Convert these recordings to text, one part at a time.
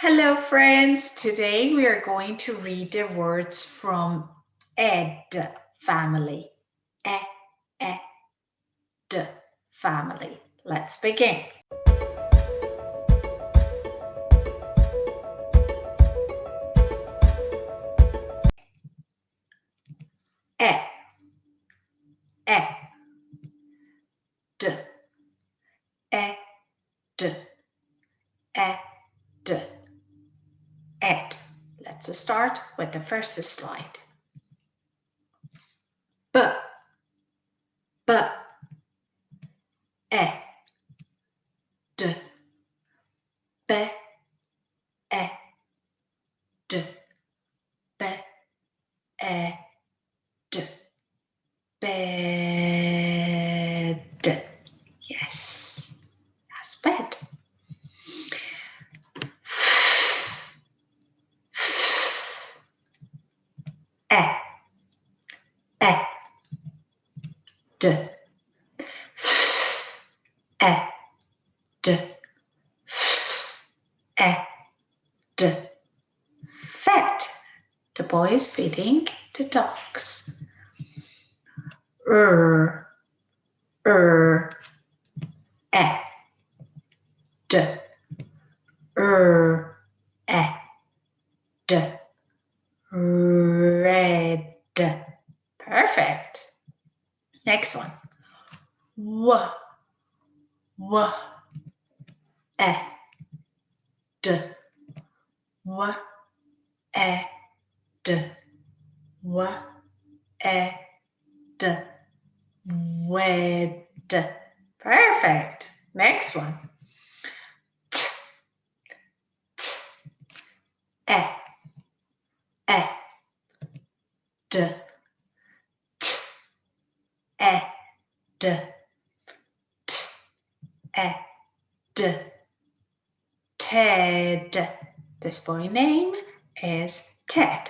Hello, friends. Today we are going to read the words from Ed family. E, D family. Let's begin. E, D, D, D, Ed. Let's start with the first slide. B, E, D, B, E, D, B, E, D, bed. Yes, that's bed. D, D, D. Fed. The boy is feeding the dogs. D, D. Red. Perfect. Next one. D, D. Wed. Perfect. Next one. D, Ted. This boy name is Ted.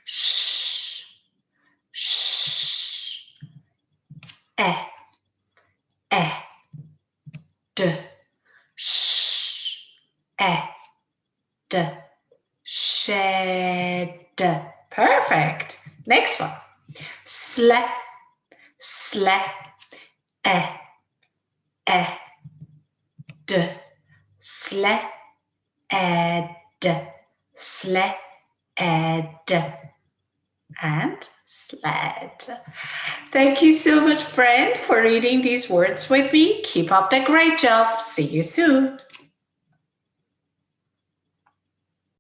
Shh. D. Sh. D. Shed. Perfect. Next one. Sled. D. Sled. Sled. And sled. Thank you so much, friend, for reading these words with me. Keep up the great job. See you soon.